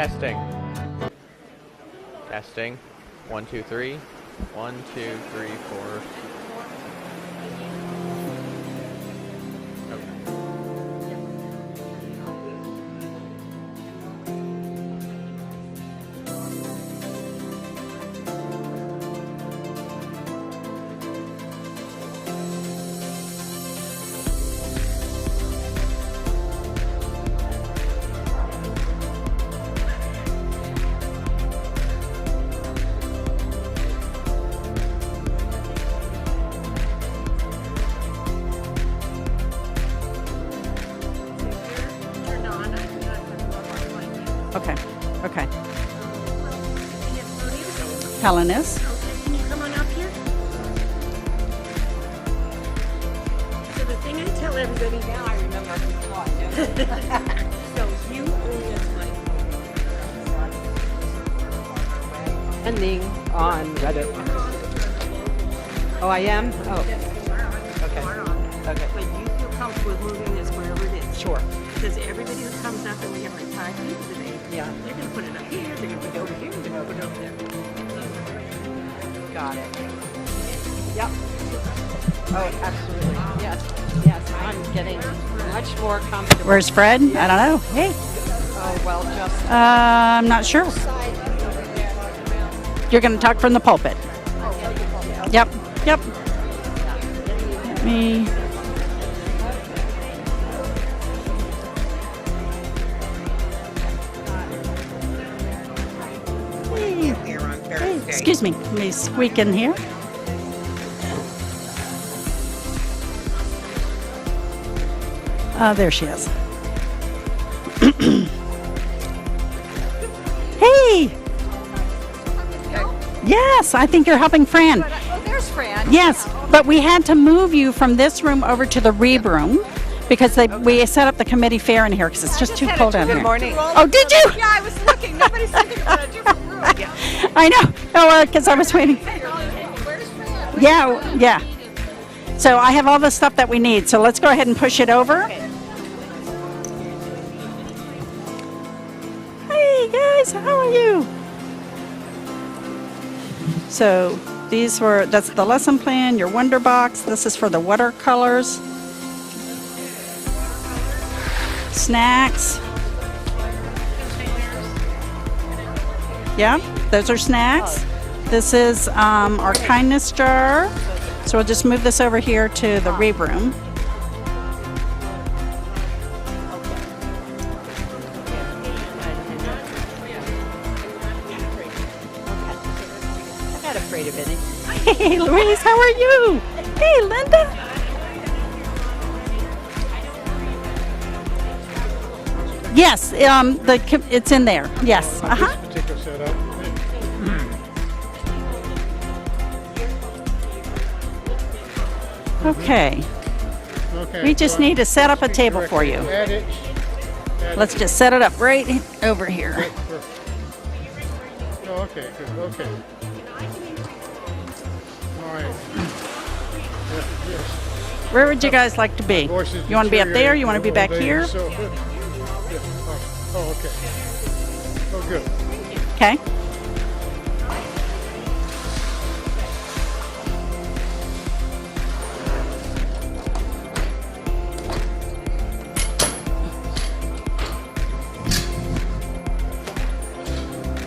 Testing. Testing. 1, 2, 3. 1, 2, 3, 4. Okay. Okay. Helen is. Okay, can you come on up here? So the thing I tell everybody now, I remember from taught. So you own this money. Ending on Reddit. Oh, I am? Oh, okay. Okay. But you feel comfortable moving this wherever it is. Sure. Because everybody who comes up and we have like 5 people today, Yeah. they're going to put it up here, they're going to put it over here, they're going to put it over there. Got it. Yep. Oh, absolutely. Yes. Yes. I'm getting much more comfortable. Where's Fred? I don't know. Hey. Oh, well, just. I'm not sure. You're going to talk from the pulpit. Yep. Yep. Let me. Hey, excuse me. Let me squeak in here. There she is. Hey! Yes, I think you're helping Fran. Oh, there's Fran. Yes, but we had to move you from this room over to the Reeb room because we set up the committee fair in here because it's just too cold down here. Good morning. Oh, did you? Yeah, I was looking. Nobody's thinking about a different room. I know. Oh, because I was waiting. Yeah, yeah. So I have all the stuff that we need. So let's go ahead and push it over. Hey guys, how are you? So that's the lesson plan, your wonder box. This is for the watercolors. Snacks. Yeah, those are snacks. This is our kindness jar. So we'll just move this over here to the Reeb room. I'm not afraid of any. Hey, Louise, how are you? Hey, Linda. Yes, it's in there. Yes. Uh-huh. Okay. We just need to set up a table for you. Let's just set it up right over here. Oh, okay, good, okay. All right. Yes. Where would you guys like to be? You want to be up there? You want to be back here? So, yeah. Oh, okay. Oh, good. Okay.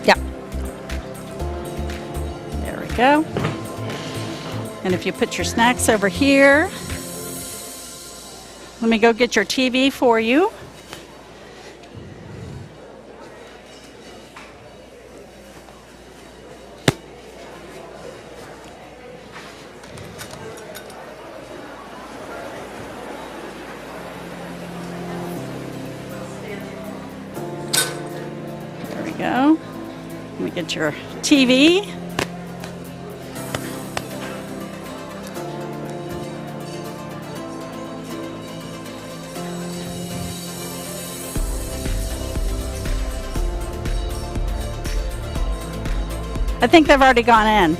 Yep. There we go. And if you put your snacks over here, let me go get your TV for you. There we go. Let me get your TV. I think they've already gone in.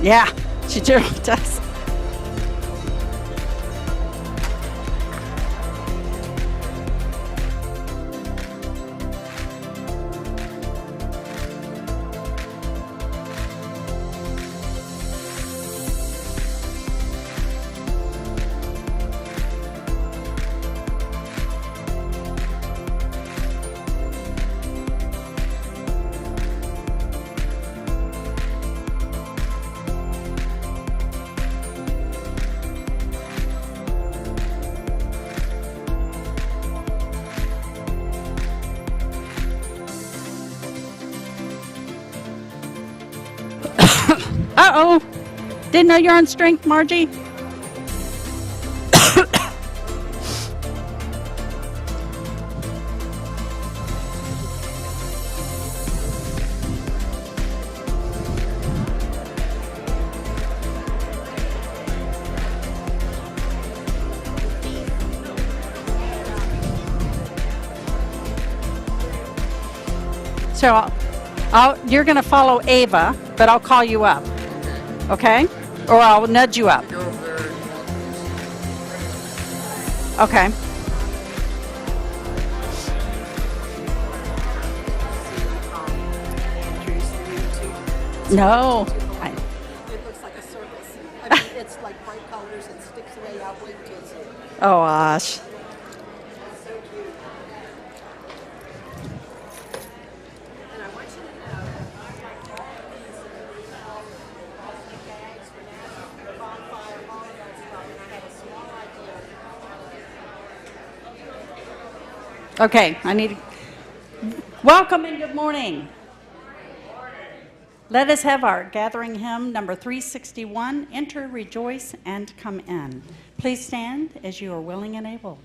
Yeah, she generally does. Uh-oh. Didn't know you're on strength, Margie. So you're going to follow Ava, but I'll call you up, okay? Or I'll nudge you up. Okay. No. It looks like a circus. I mean, it's like bright colors and sticks way out. Wait till you see it. Oh, gosh. So cute. And I want you to know, bags for that, the bonfire, all of that stuff, and I have a small idea. Okay, I need to... Welcome and good morning. Let us have our gathering hymn, number 361, Enter, Rejoice, and Come In. Please stand as you are willing and able.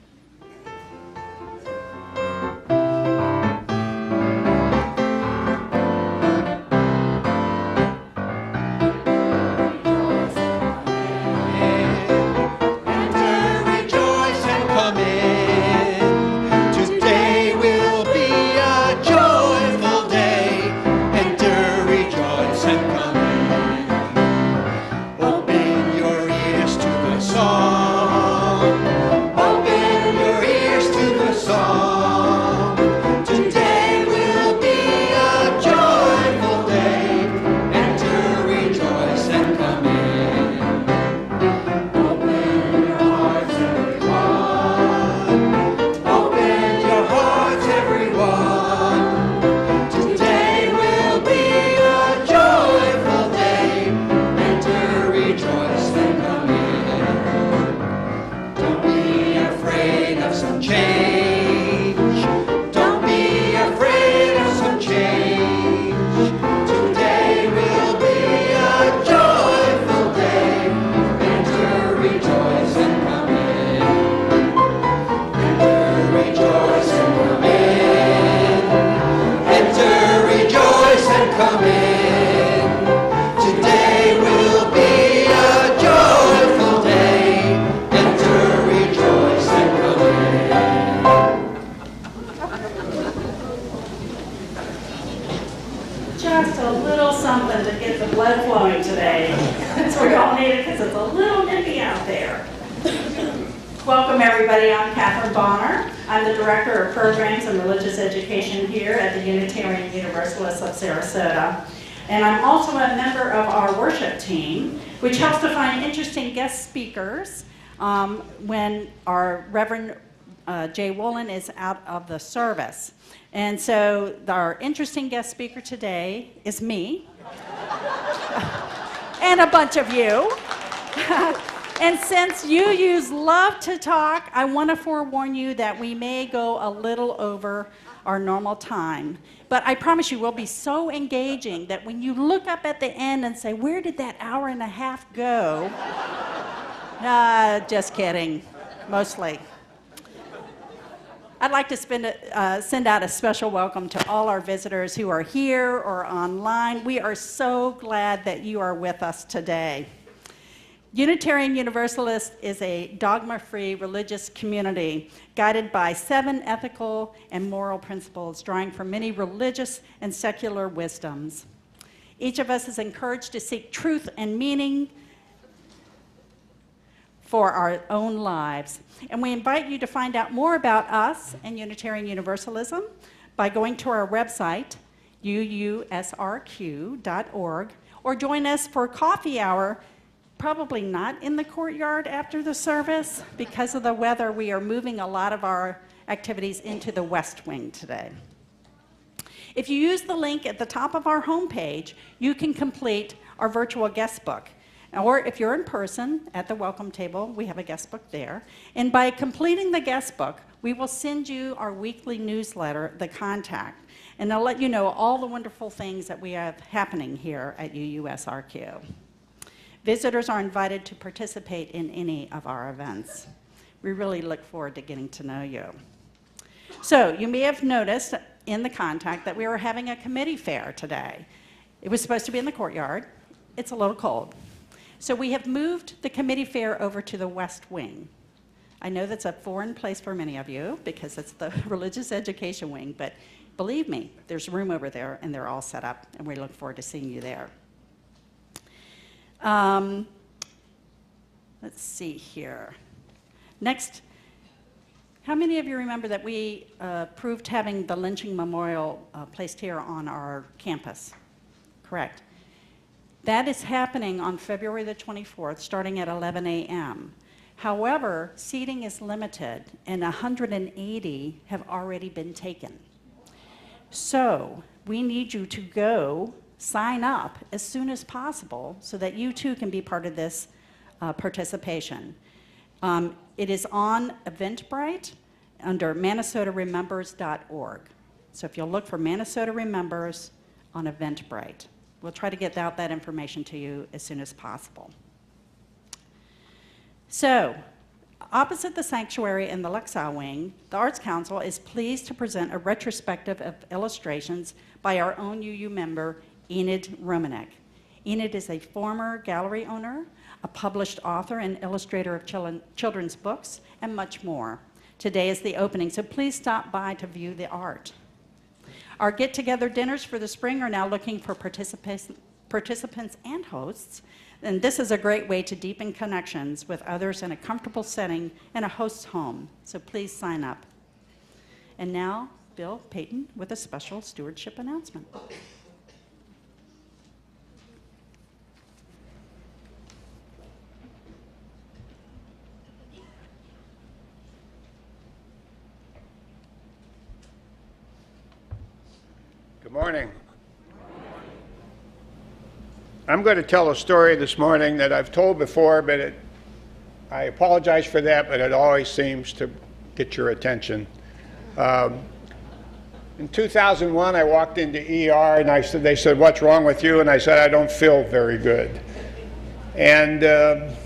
I'm the Director of Programs and Religious Education here at the Unitarian Universalist of Sarasota. And I'm also a member of our worship team, which helps to find interesting guest speakers when our Reverend Jay Woolen is out of the service. And so our interesting guest speaker today is me and a bunch of you. And since you love to talk, I want to forewarn you that we may go a little over our normal time. But I promise you, we'll be so engaging that when you look up at the end and say, where did that hour and a half go? Just kidding, mostly. I'd like to send out a special welcome to all our visitors who are here or online. We are so glad that you are with us today. Unitarian Universalist is a dogma-free religious community guided by 7 ethical and moral principles, drawing from many religious and secular wisdoms. Each of us is encouraged to seek truth and meaning for our own lives. And we invite you to find out more about us and Unitarian Universalism by going to our website, uusrq.org, or join us for coffee hour. Probably not in the courtyard after the service. Because of the weather, we are moving a lot of our activities into the West Wing today. If you use the link at the top of our homepage, you can complete our virtual guest book. Or if you're in person at the welcome table, we have a guest book there. And by completing the guest book, we will send you our weekly newsletter, The Contact. And I'll let you know all the wonderful things that we have happening here at UUSRQ. Visitors are invited to participate in any of our events. We really look forward to getting to know you. So you may have noticed in the contact that we were having a committee fair today. It was supposed to be in the courtyard. It's a little cold. So we have moved the committee fair over to the West Wing. I know that's a foreign place for many of you because it's the religious education wing, but believe me, there's room over there and they're all set up and we look forward to seeing you there. Let's see here. Next, how many of you remember that we approved having the lynching memorial placed here on our campus? Correct. That is happening on February the 24th, starting at 11 a.m. However, seating is limited, and 180 have already been taken. So we need you to go sign up as soon as possible so that you too can be part of this participation. It is on Eventbrite under minnesotaremembers.org. So if you'll look for Minnesota Remembers on Eventbrite, we'll try to get out that information to you as soon as possible. So, opposite the sanctuary in the Lexile Wing, the Arts Council is pleased to present a retrospective of illustrations by our own UU member, Enid Romanek. Enid is a former gallery owner, a published author and illustrator of children's books, and much more. Today is the opening, so please stop by to view the art. Our get-together dinners for the spring are now looking for participants and hosts, and this is a great way to deepen connections with others in a comfortable setting in a host's home, so please sign up. And now, Bill Payton with a special stewardship announcement. Good morning. I'm going to tell a story this morning that I've told before, but I apologize for that, but it always seems to get your attention. In 2001, I walked into ER and they said, "What's wrong with you?" And I said, "I don't feel very good." And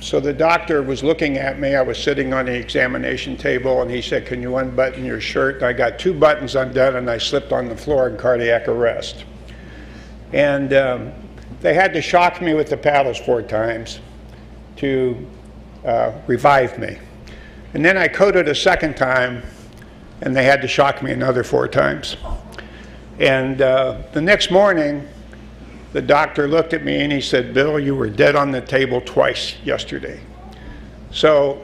so the doctor was looking at me. I was sitting on the examination table, and he said, "Can you unbutton your shirt?" And I got 2 buttons undone, and I slipped on the floor in cardiac arrest. And they had to shock me with the paddles 4 times to revive me. And then I coded a 2nd time, and they had to shock me another 4 times. And the next morning, the doctor looked at me and he said, "Bill, you were dead on the table twice yesterday." So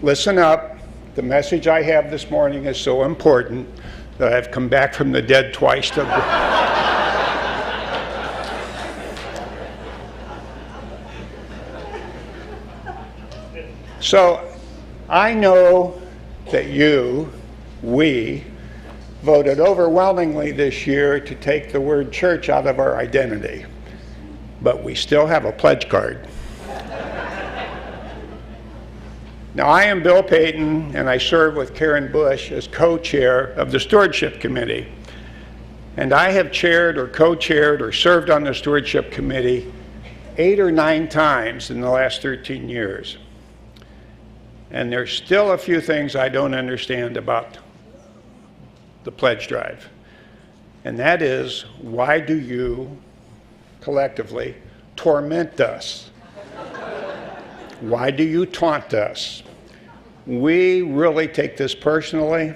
listen up. The message I have this morning is so important that I've come back from the dead twice to So I know that we, voted overwhelmingly this year to take the word church out of our identity, but we still have a pledge card. Now, I am Bill Payton, and I serve with Karen Bush as co-chair of the Stewardship Committee. And I have chaired or co-chaired or served on the Stewardship Committee 8 or 9 times in the last 13 years. And there's still a few things I don't understand about the pledge drive. And that is, why do you collectively torment us? Why do you taunt us? We really take this personally.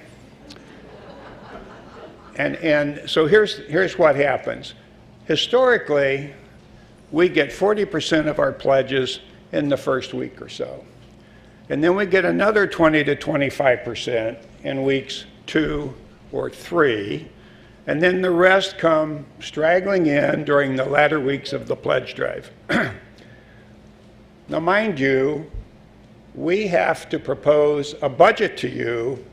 And so here's what happens. Historically, we get 40% of our pledges in the first week or so. And then we get another 20 to 25% in weeks 2 or 3. And then the rest come straggling in during the latter weeks of the pledge drive. Now, mind you, we have to propose a budget to you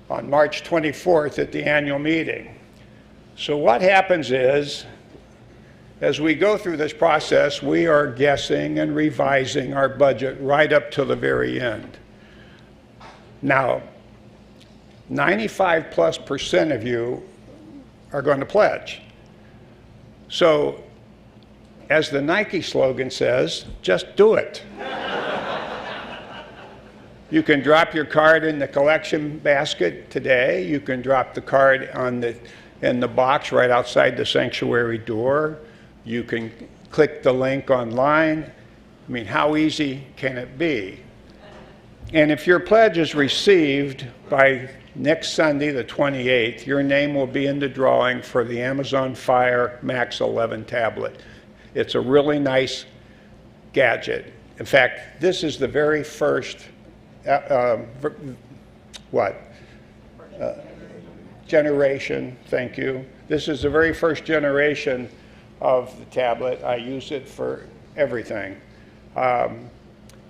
on March 24th at the annual meeting. So what happens is, as we go through this process, we are guessing and revising our budget right up to the very end. Now, 95+% of you are going to pledge. So as the Nike slogan says, just do it. You can drop your card in the collection basket today. You can drop the card in the box right outside the sanctuary door. You can click the link online. I mean, how easy can it be? And if your pledge is received by next Sunday, the 28th, your name will be in the drawing for the Amazon Fire Max 11 tablet. It's a really nice gadget. In fact, this is the very first generation, thank you. This is the very first generation of the tablet. I use it for everything.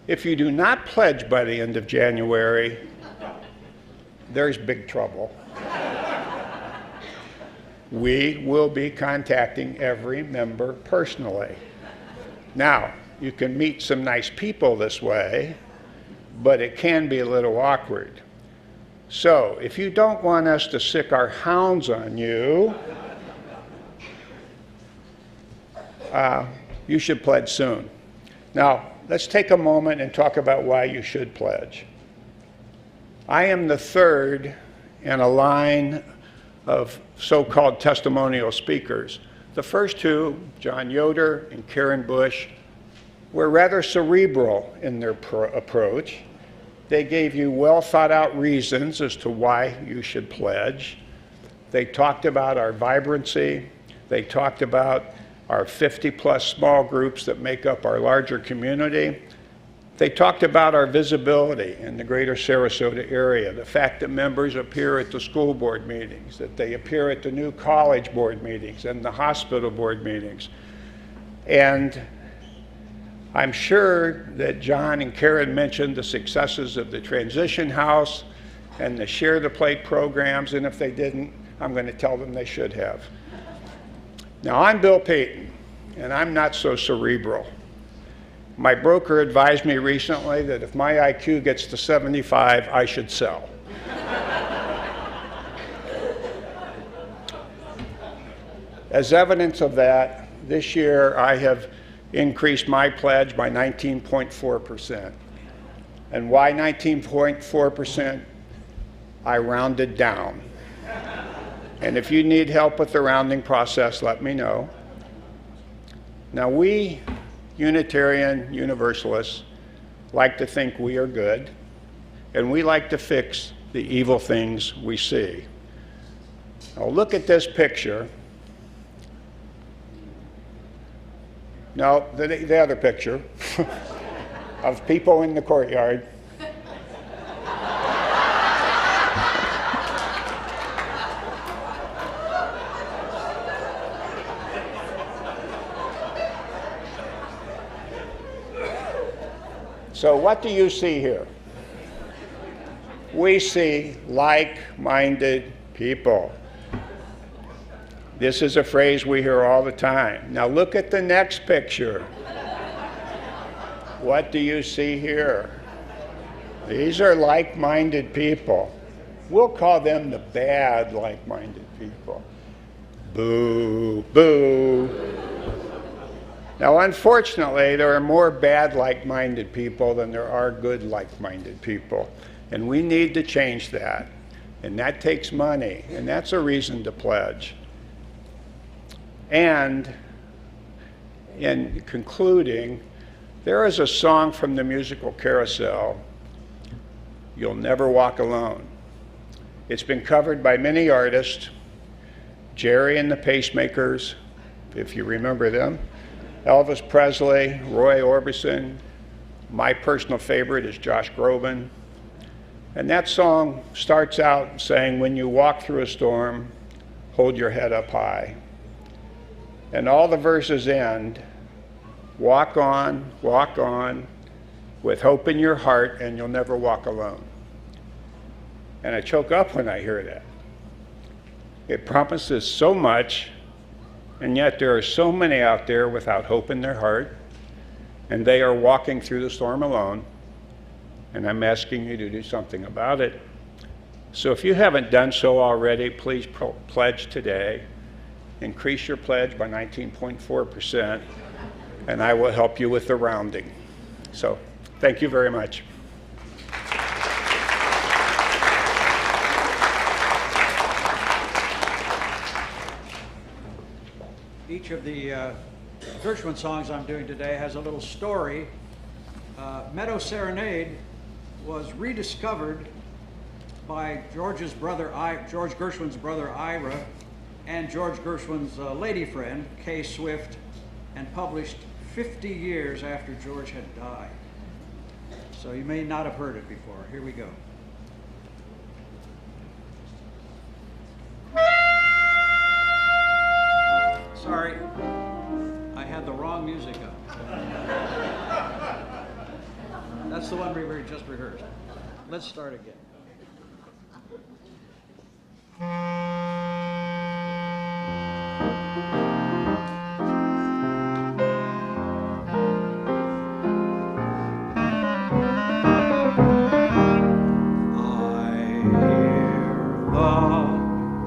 If you do not pledge by the end of January, there's big trouble. We will be contacting every member personally. Now, you can meet some nice people this way, but it can be a little awkward. So, if you don't want us to sick our hounds on you, you should pledge soon. Now, let's take a moment and talk about why you should pledge. I am the third in a line of so-called testimonial speakers. The first two, John Yoder and Karen Bush, were rather cerebral in their approach. They gave you well-thought-out reasons as to why you should pledge. They talked about our vibrancy. They talked about our 50-plus small groups that make up our larger community. They talked about our visibility in the greater Sarasota area, the fact that members appear at the school board meetings, that they appear at the new college board meetings and the hospital board meetings. And I'm sure that John and Karen mentioned the successes of the Transition House and the Share the Plate programs, and if they didn't, I'm going to tell them they should have. Now, I'm Bill Payton, and I'm not so cerebral. My broker advised me recently that if my IQ gets to 75, I should sell. As evidence of that, this year I have increased my pledge by 19.4%. And why 19.4%? I rounded down. And if you need help with the rounding process, let me know. Now, we Unitarian Universalists like to think we are good, and we like to fix the evil things we see. Now, look at this picture. No, the other picture of people in the courtyard. So what do you see here? We see like-minded people. This is a phrase we hear all the time. Now look at the next picture. What do you see here? These are like-minded people. We'll call them the bad like-minded people. Boo, boo. Now, unfortunately, there are more bad like-minded people than there are good like-minded people. And we need to change that. And that takes money. And that's a reason to pledge. And in concluding, there is a song from the musical Carousel, You'll Never Walk Alone. It's been covered by many artists, Jerry and the Pacemakers, if you remember them, Elvis Presley, Roy Orbison. My personal favorite is Josh Groban. And that song starts out saying, when you walk through a storm, hold your head up high. And all the verses end, walk on, with hope in your heart, and you'll never walk alone. And I choke up when I hear that. It promises so much, and yet there are so many out there without hope in their heart, and they are walking through the storm alone, and I'm asking you to do something about it. So if you haven't done so already, please pledge today. Increase your pledge by 19.4%. and I will help you with the rounding. So, thank you very much. Each of the Gershwin songs I'm doing today has a little story. Meadow Serenade was rediscovered by George Gershwin's brother Ira and George Gershwin's lady friend Kay Swift, and published 50 years after George had died. So you may not have heard it before. Here we go. Sorry, I had the wrong music up. That's the one we just rehearsed. Let's start again.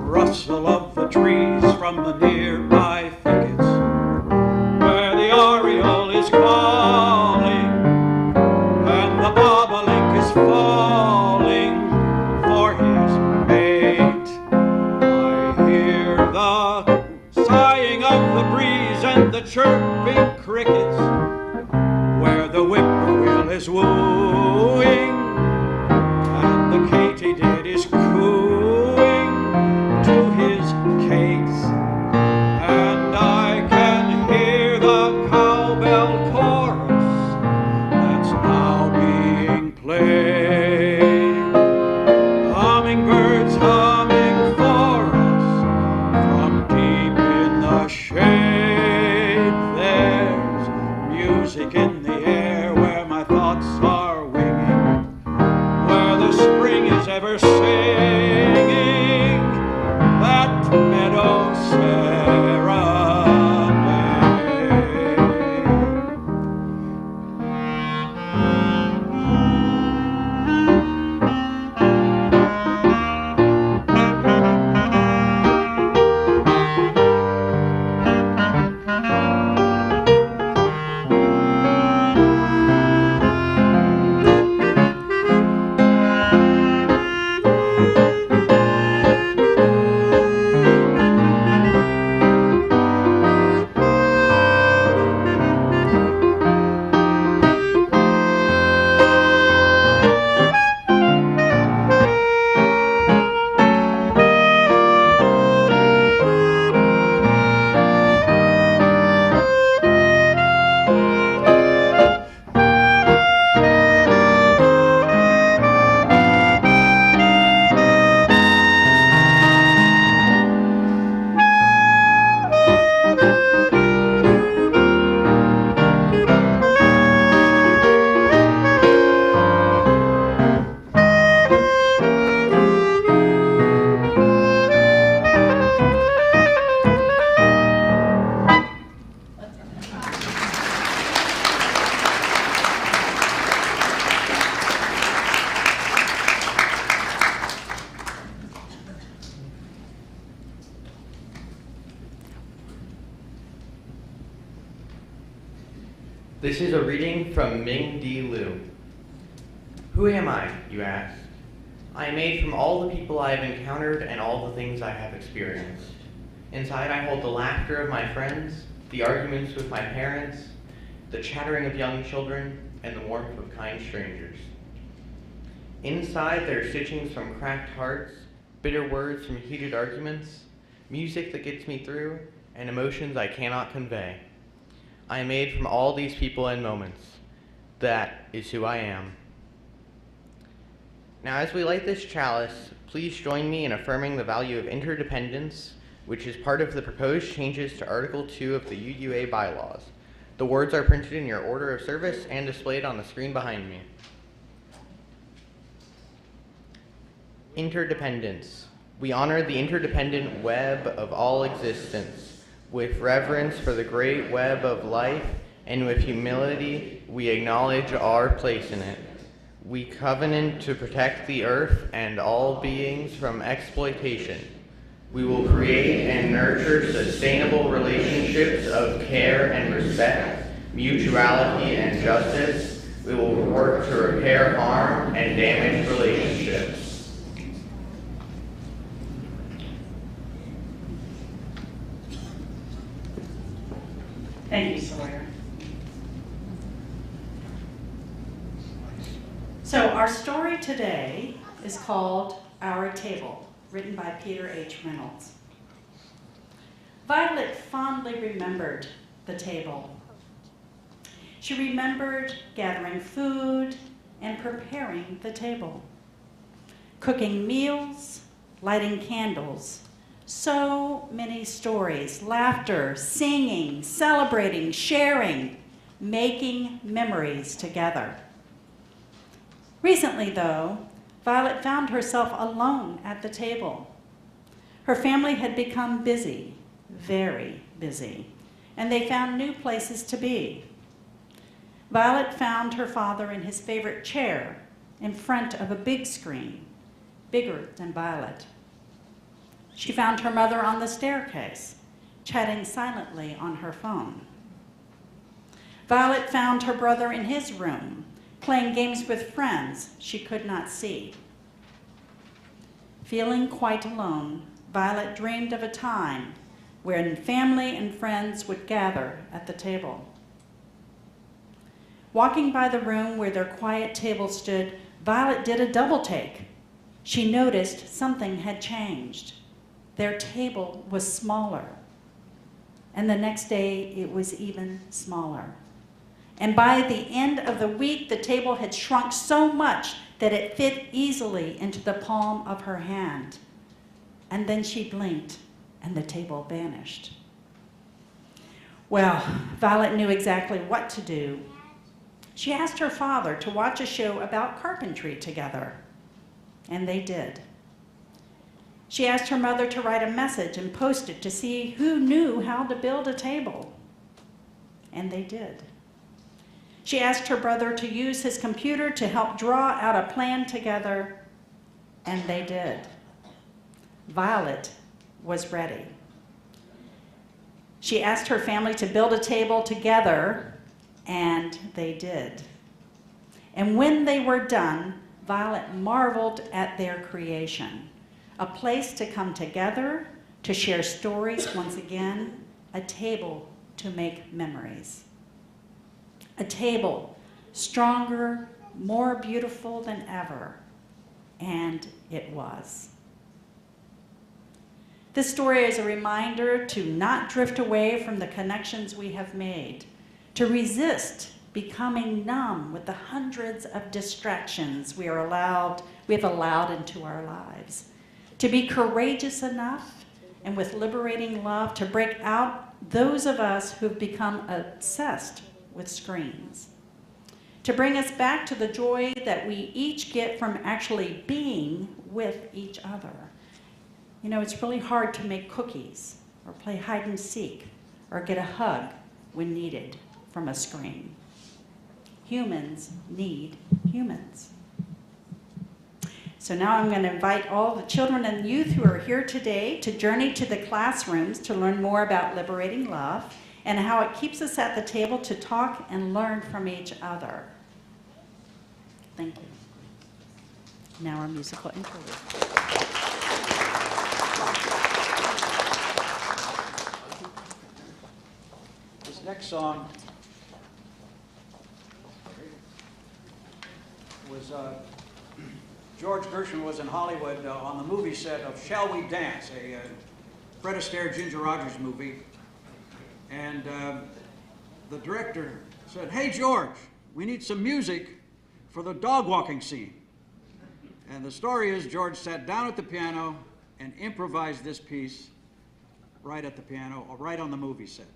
Rustle of the trees from the nearby thickets, where the oriole is calling and the bobolink is falling for his mate. I hear the sighing of the breeze and the chirping crickets, where the whippoorwill is wooing and the katydid is cooing to his cakes, and I can hear the cowbell chorus that's now being played. Hummingbirds humming for us from deep in the shade. There's music in the air where my thoughts are winging, where the spring is ever singing that meadow serenade. This is a reading from Ming D. Liu. Who am I, you ask? I am made from all the people I have encountered and all the things I have experienced. Inside I hold the laughter of my friends, the arguments with my parents, the chattering of young children, and the warmth of kind strangers. Inside there are stitchings from cracked hearts, bitter words from heated arguments, music that gets me through, and emotions I cannot convey. I am made from all these people and moments. That is who I am. Now, as we light this chalice, please join me in affirming the value of interdependence, which is part of the proposed changes to Article 2 of the UUA bylaws. The words are printed in your order of service and displayed on the screen behind me. Interdependence. We honor the interdependent web of all existence. With reverence for the great web of life, and with humility, we acknowledge our place in it. We covenant to protect the earth and all beings from exploitation. We will create and nurture sustainable relationships of care and respect mutuality, and justice, we will work to repair harm and damaged relationships. Thank you, Sawyer. So our story today is called Our Table, written by Peter H. Reynolds. Violet fondly remembered the table. She remembered gathering food and preparing the table, cooking meals, lighting candles, so many stories, laughter, singing, celebrating, sharing, making memories together. Recently, though, Violet found herself alone at the table. Her family had become busy, very busy, and they found new places to be. Violet found her father in his favorite chair in front of a big screen, bigger than Violet. She found her mother on the staircase, chatting silently on her phone. Violet found her brother in his room, playing games with friends she could not see. Feeling quite alone, Violet dreamed of a time when family and friends would gather at the table. Walking by the room where their quiet table stood, Violet did a double take. She noticed something had changed. Their table was smaller. And the next day, it was even smaller. And by the end of the week, the table had shrunk so much that it fit easily into the palm of her hand. And then she blinked, and the table vanished. Well, Violet knew exactly what to do. She asked her father to watch a show about carpentry together, and they did. She asked her mother to write a message and post it to see who knew how to build a table, and they did. She asked her brother to use his computer to help draw out a plan together, and they did. Violet was ready. She asked her family to build a table together, and they did. And when they were done, Violet marveled at their creation. A place to come together, to share stories once again, a table to make memories. A table stronger, more beautiful than ever, and it was. This story is a reminder to not drift away from the connections we have made, to resist becoming numb with the hundreds of distractions we have allowed into our lives, to be courageous enough and with liberating love to break out those of us who've become obsessed with screens, to bring us back to the joy that we each get from actually being with each other. You know, it's really hard to make cookies or play hide and seek or get a hug when needed from a screen. Humans need humans. So now I'm going to invite all the children and youth who are here today to journey to the classrooms to learn more about liberating love and how it keeps us at the table to talk and learn from each other. Thank you. Now our musical interlude. This next song was George Gershwin was in Hollywood on the movie set of Shall We Dance, a Fred Astaire, Ginger Rogers movie. And the director said, "Hey, George, we need some music for the dog walking scene." And the story is George sat down at the piano and improvised this piece right at the piano, or right on the movie set.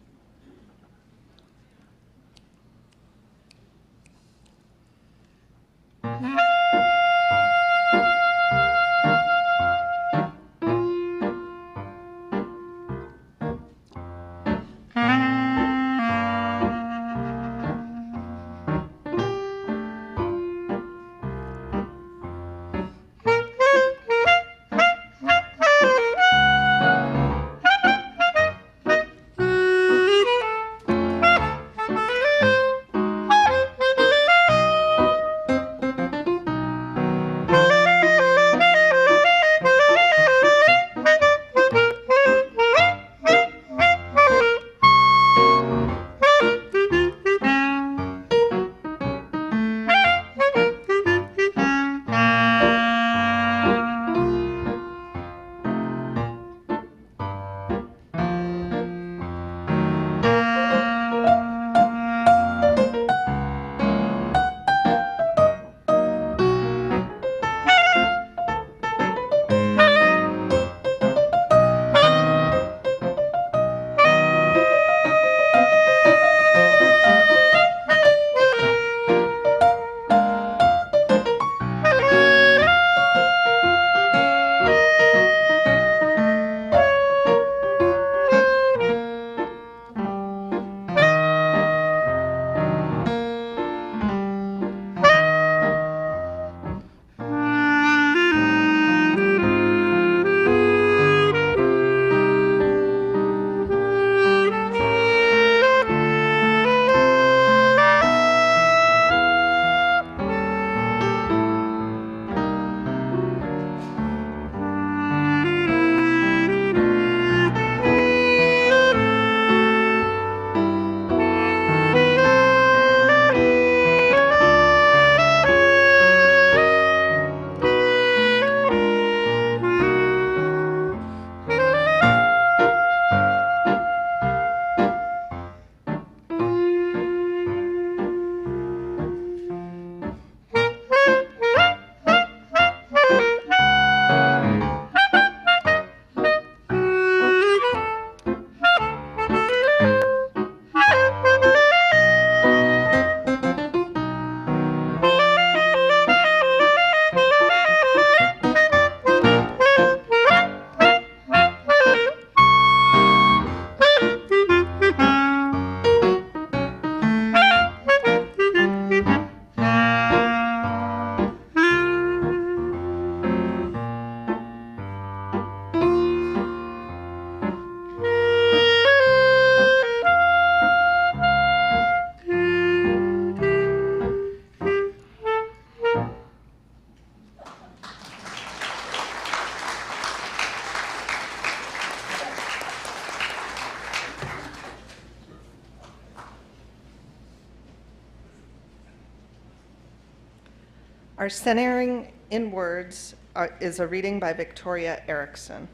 Our centering in words is a reading by Victoria Erickson.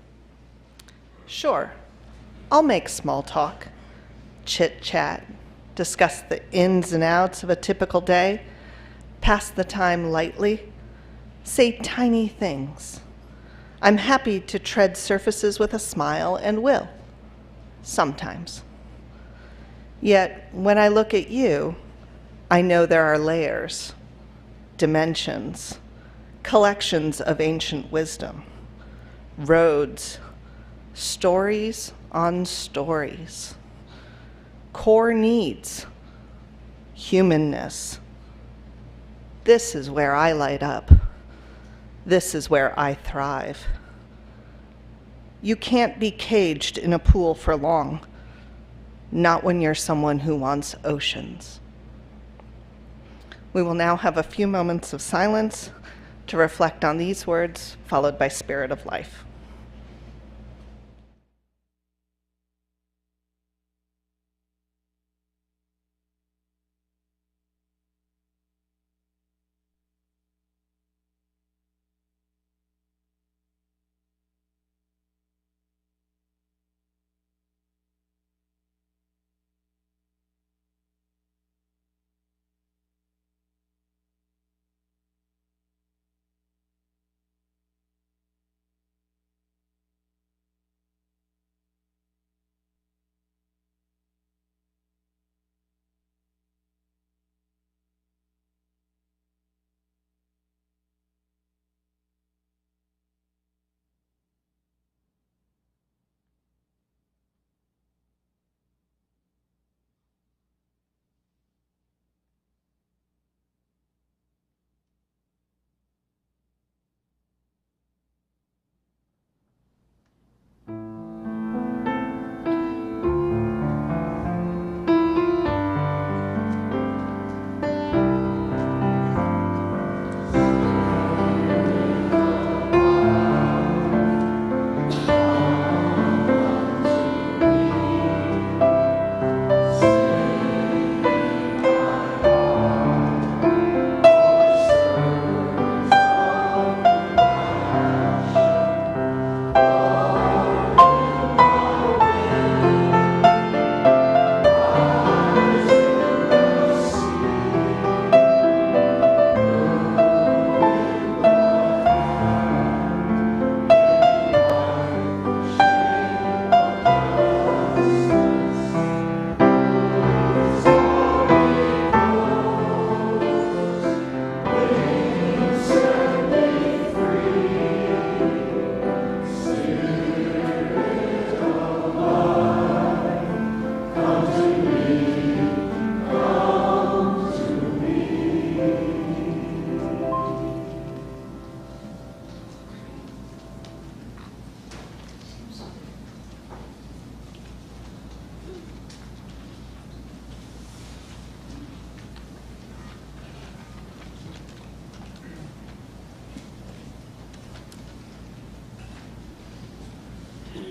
Sure, I'll make small talk, chit-chat, discuss the ins and outs of a typical day, pass the time lightly, say tiny things. I'm happy to tread surfaces with a smile and will, sometimes. Yet, when I look at you, I know there are layers, dimensions, collections of ancient wisdom, roads, stories on stories, core needs, humanness. This is where I light up. This is where I thrive. You can't be caged in a pool for long, not when you're someone who wants oceans. We will now have a few moments of silence to reflect on these words, followed by Spirit of Life.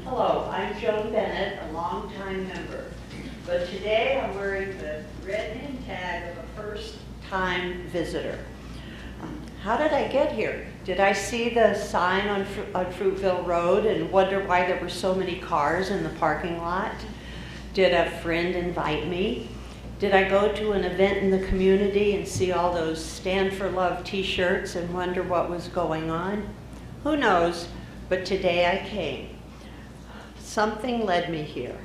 Hello, I'm Joan Bennett, a longtime member. But today I'm wearing the red name tag of a first-time visitor. How did I get here? Did I see the sign on Fruitville Road and wonder why there were so many cars in the parking lot? Did a friend invite me? Did I go to an event in the community and see all those Stand for Love t-shirts and wonder what was going on? Who knows, but today I came. Something led me here.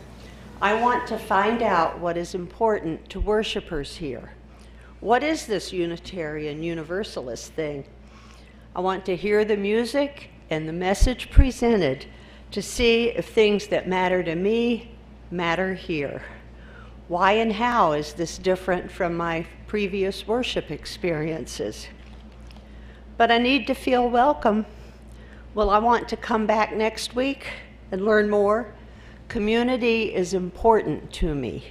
I want to find out what is important to worshipers here. What is this Unitarian Universalist thing? I want to hear the music and the message presented to see if things that matter to me matter here. Why and how is this different from my previous worship experiences? But I need to feel welcome. Will I want to come back next week and learn more? Community is important to me.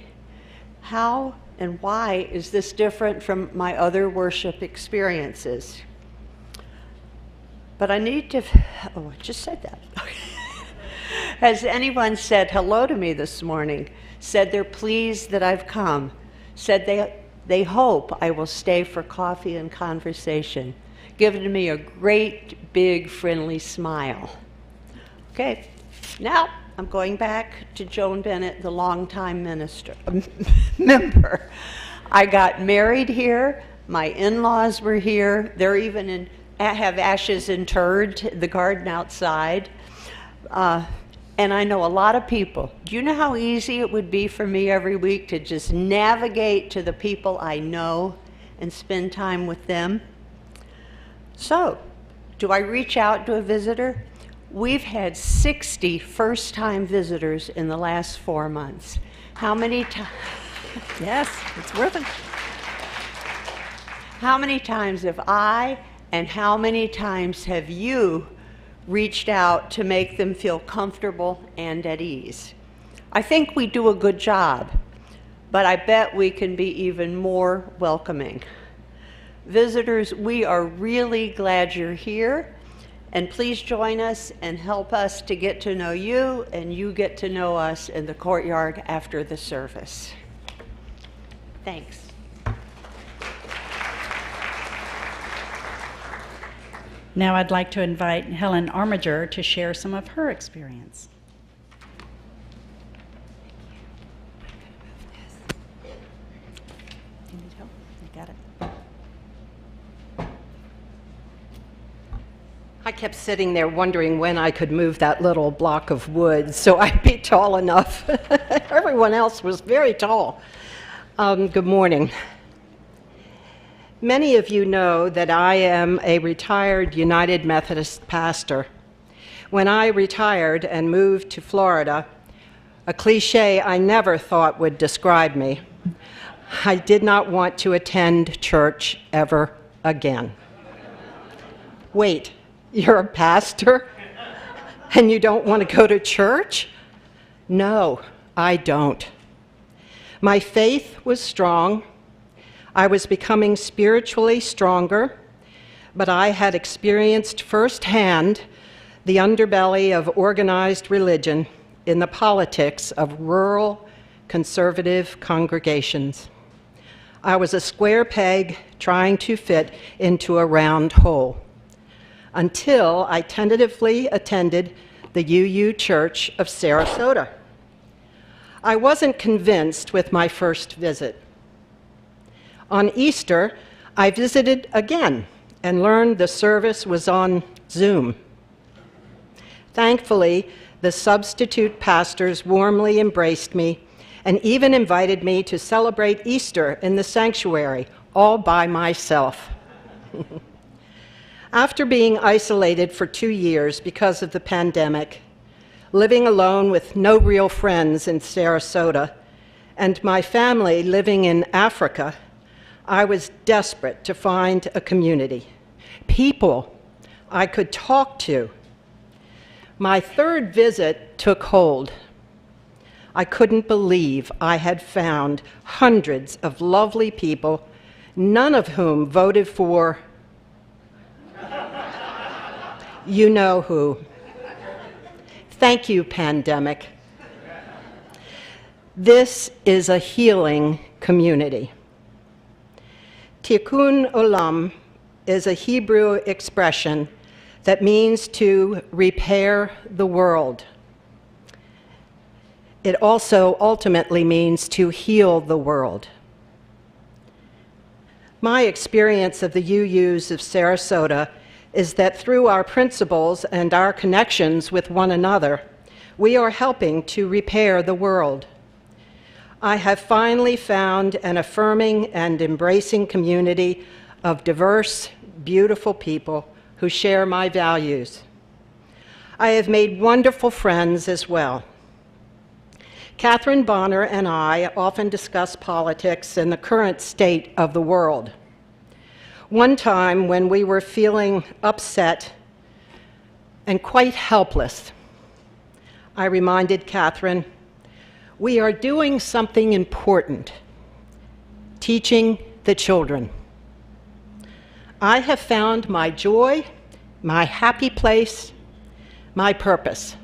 How and why is this different from my other worship experiences? But I need to, oh, I just said that. Has anyone said hello to me this morning? Said they're pleased that I've come? Said they hope I will stay for coffee and conversation? giving me a great, big, friendly smile. Okay, now I'm going back to Joan Bennett, the longtime member. I got married here. My in-laws were here. They're even have ashes interred in the garden outside. And I know a lot of people. Do you know how easy it would be for me every week to just navigate to the people I know and spend time with them? So, do I reach out to a visitor? We've had 60 first-time visitors in the last 4 months. How many times? Yes, it's worth it. How many times have I and how many times have you reached out to make them feel comfortable and at ease? I think we do a good job, but I bet we can be even more welcoming. Visitors, we are really glad you're here, and please join us and help us to get to know you, and you get to know us in the courtyard after the service. Thanks. Now I'd like to invite Helen Armiger to share some of her experience. You need help? You got it. I kept sitting there wondering when I could move that little block of wood so I'd be tall enough. Everyone else was very tall. Good morning. Many of you know that I am a retired United Methodist pastor. When I retired and moved to Florida, a cliche I never thought would describe me, I did not want to attend church ever again. Wait, you're a pastor and you don't want to go to church? No, I don't. My faith was strong. I was becoming spiritually stronger, but I had experienced firsthand the underbelly of organized religion in the politics of rural conservative congregations. I was a square peg trying to fit into a round hole, until I tentatively attended the UU Church of Sarasota. I wasn't convinced with my first visit. On Easter, I visited again and learned the service was on Zoom. Thankfully, the substitute pastors warmly embraced me and even invited me to celebrate Easter in the sanctuary, all by myself. After being isolated for 2 years because of the pandemic, living alone with no real friends in Sarasota, and my family living in Africa, I was desperate to find a community, people I could talk to. My third visit took hold. I couldn't believe I had found hundreds of lovely people, none of whom voted for you know who. Thank you, pandemic. This is a healing community. Tikkun olam is a Hebrew expression that means to repair the world. It also ultimately means to heal the world. My experience of the UUs of Sarasota is that through our principles and our connections with one another, we are helping to repair the world. I have finally found an affirming and embracing community of diverse, beautiful people who share my values. I have made wonderful friends as well. Catherine Bonner and I often discuss politics and the current state of the world. One time when we were feeling upset and quite helpless, I reminded Catherine, we are doing something important, teaching the children. I have found my joy, my happy place, my purpose.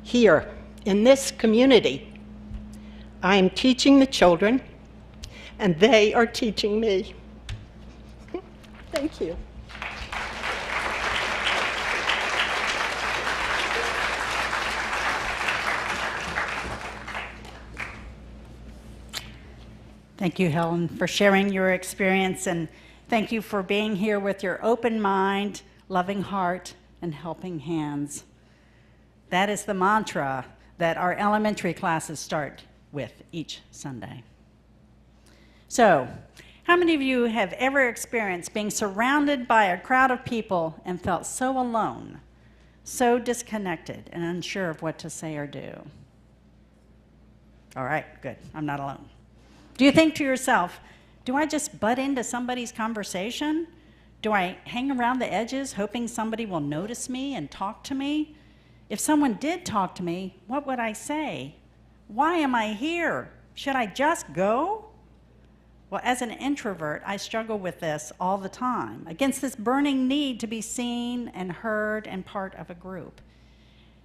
Here, in this community, I am teaching the children, and they are teaching me. Thank you. Thank you, Helen, for sharing your experience, and thank you for being here with your open mind, loving heart, and helping hands. That is the mantra that our elementary classes start with each Sunday. So, how many of you have ever experienced being surrounded by a crowd of people and felt so alone, so disconnected, and unsure of what to say or do? All right, good. I'm not alone. Do you think to yourself, do I just butt into somebody's conversation? Do I hang around the edges hoping somebody will notice me and talk to me? If someone did talk to me, what would I say? Why am I here? Should I just go? Well, as an introvert, I struggle with this all the time, against this burning need to be seen and heard and part of a group.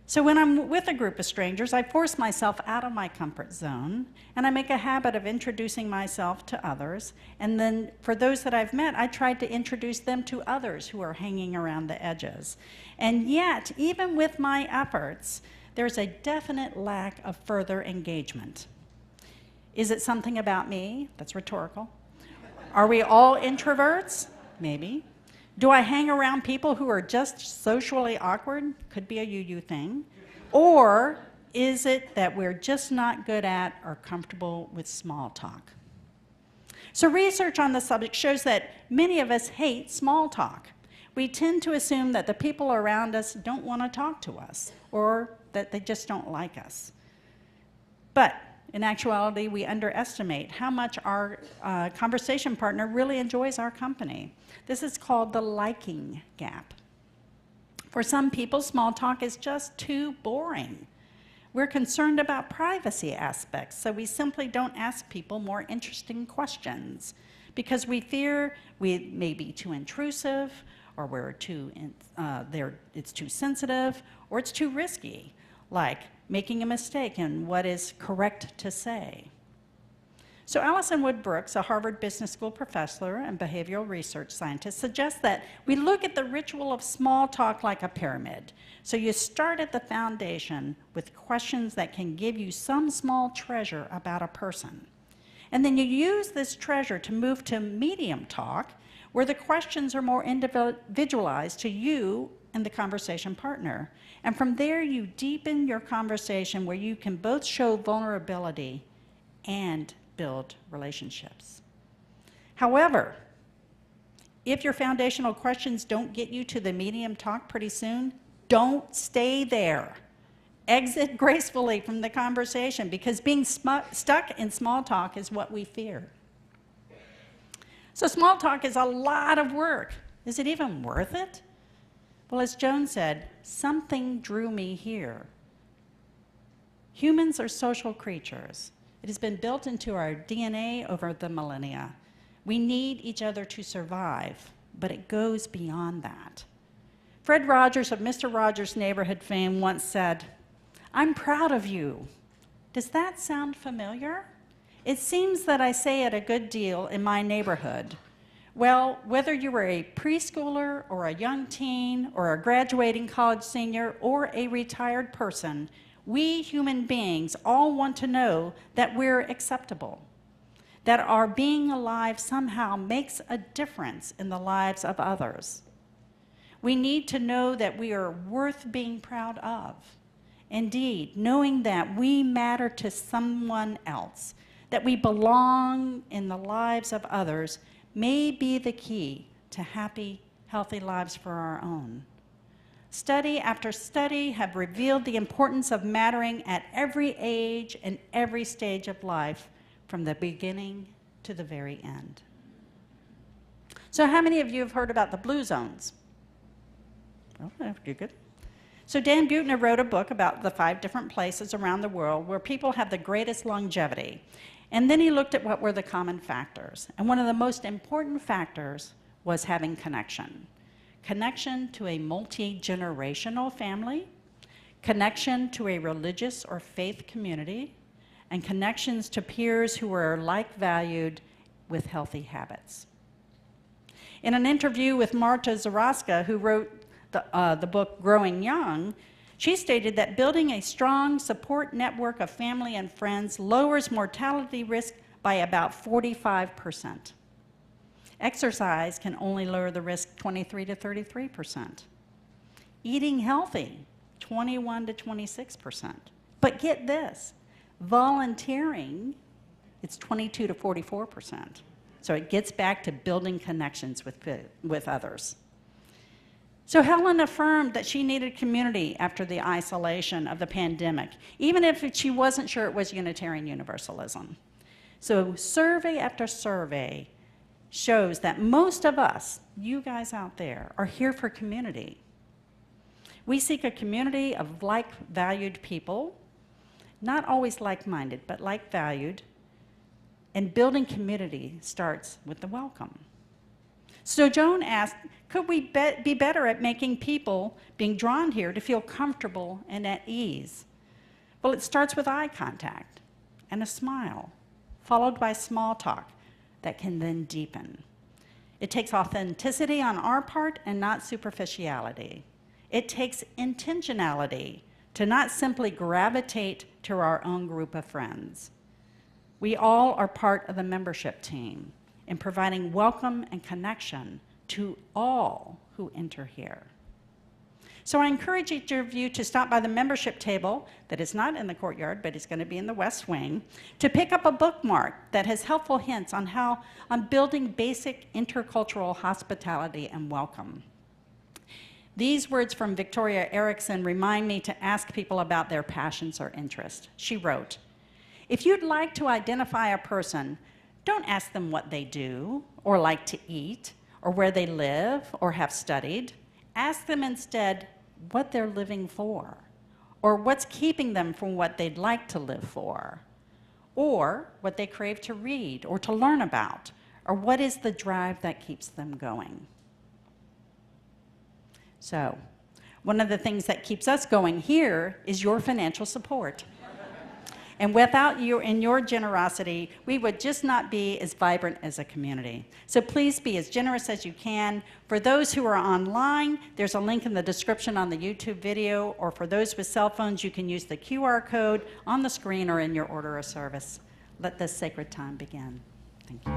So when I'm with a group of strangers, I force myself out of my comfort zone, and I make a habit of introducing myself to others. And then for those that I've met, I try to introduce them to others who are hanging around the edges. And yet, even with my efforts, there's a definite lack of further engagement. Is it something about me? That's rhetorical. Are we all introverts? Maybe. Do I hang around people who are just socially awkward? Could be a you thing. Or is it that we're just not good at or comfortable with small talk? So research on the subject shows that many of us hate small talk. We tend to assume that the people around us don't want to talk to us, or that they just don't like us. But in actuality, we underestimate how much our conversation partner really enjoys our company. This is called the liking gap. For some people, small talk is just too boring. We're concerned about privacy aspects, so we simply don't ask people more interesting questions because we fear we may be too intrusive, or it's too sensitive, or it's too risky, like making a mistake in what is correct to say. So Allison Wood Brooks, a Harvard Business School professor and behavioral research scientist, suggests that we look at the ritual of small talk like a pyramid. So you start at the foundation with questions that can give you some small treasure about a person. And then you use this treasure to move to medium talk, where the questions are more individualized to you and the conversation partner. And from there, you deepen your conversation where you can both show vulnerability and build relationships. However, if your foundational questions don't get you to the medium talk pretty soon, don't stay there. Exit gracefully from the conversation, because being stuck in small talk is what we fear. So small talk is a lot of work. Is it even worth it? Well, as Joan said, something drew me here. Humans are social creatures. It has been built into our DNA over the millennia. We need each other to survive, but it goes beyond that. Fred Rogers of Mr. Rogers' Neighborhood fame once said, "I'm proud of you." Does that sound familiar? It seems that I say it a good deal in my neighborhood. Well, whether you were a preschooler or a young teen or a graduating college senior or a retired person, we human beings all want to know that we're acceptable, that our being alive somehow makes a difference in the lives of others. We need to know that we are worth being proud of. Indeed, knowing that we matter to someone else, that we belong in the lives of others, may be the key to happy, healthy lives for our own. Study after study have revealed the importance of mattering at every age and every stage of life, from the beginning to the very end. So how many of you have heard about the blue zones? Oh, you're good. So Dan Buettner wrote a book about the 5 different places around the world where people have the greatest longevity. And then he looked at what were the common factors. And one of the most important factors was having connection. Connection to a multi-generational family, connection to a religious or faith community, and connections to peers who are like-valued with healthy habits. In an interview with Marta Zaraska, who wrote the book Growing Young, she stated that building a strong support network of family and friends lowers mortality risk by about 45%. Exercise can only lower the risk 23 to 33%. Eating healthy, 21 to 26%. But get this, volunteering, it's 22 to 44%. So it gets back to building connections with others. So Helen affirmed that she needed community after the isolation of the pandemic, even if she wasn't sure it was Unitarian Universalism. So survey after survey shows that most of us, you guys out there, are here for community. We seek a community of like-valued people, not always like-minded, but like-valued, and building community starts with the welcome. So Joan asked, could we be better at making people being drawn here to feel comfortable and at ease? Well, it starts with eye contact and a smile, followed by small talk that can then deepen. It takes authenticity on our part and not superficiality. It takes intentionality to not simply gravitate to our own group of friends. We all are part of the membership team in providing welcome and connection to all who enter here. So I encourage each of you to stop by the membership table that is not in the courtyard, but is going to be in the West Wing, to pick up a bookmark that has helpful hints on building basic intercultural hospitality and welcome. These words from Victoria Erickson remind me to ask people about their passions or interests. She wrote, "If you'd like to identify a person, don't ask them what they do, or like to eat, or where they live, or have studied. Ask them instead what they're living for, or what's keeping them from what they'd like to live for, or what they crave to read or to learn about, or what is the drive that keeps them going." So, one of the things that keeps us going here is your financial support. And without you and your generosity, we would just not be as vibrant as a community. So please be as generous as you can. For those who are online, there's a link in the description on the YouTube video, or for those with cell phones, you can use the QR code on the screen or in your order of service. Let this sacred time begin. Thank you.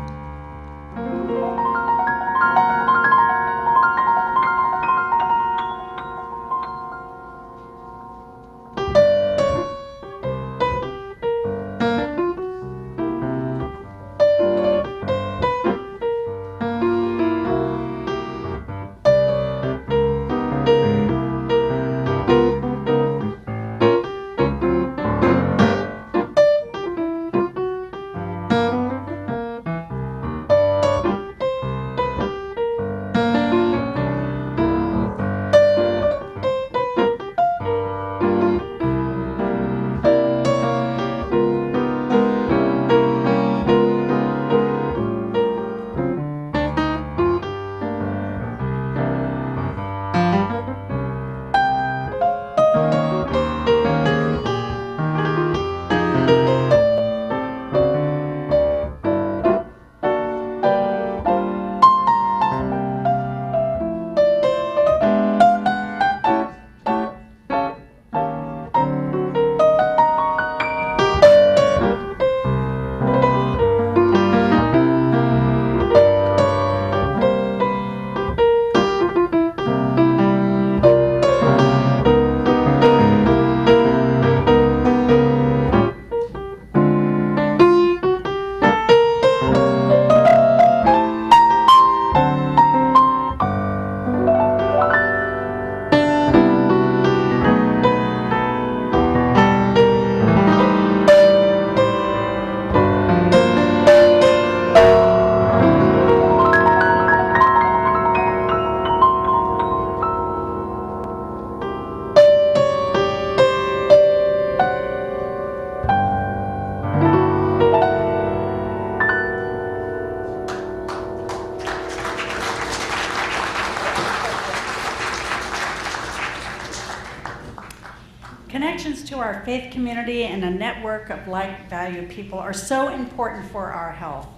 Connections to our faith community and a network of like-valued people are so important for our health.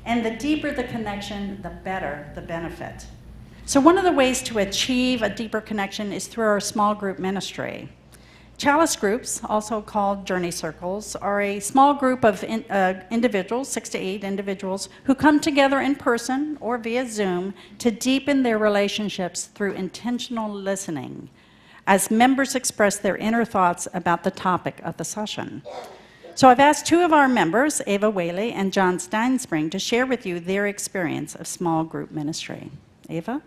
And the deeper the connection, the better the benefit. So one of the ways to achieve a deeper connection is through our small group ministry. Chalice groups, also called journey circles, are a small group of individuals, 6 to 8 individuals, who come together in person or via Zoom to deepen their relationships through intentional listening, as members express their inner thoughts about the topic of the session. So I've asked 2 of our members, Ava Whaley and John Steinspring, to share with you their experience of small group ministry. Ava?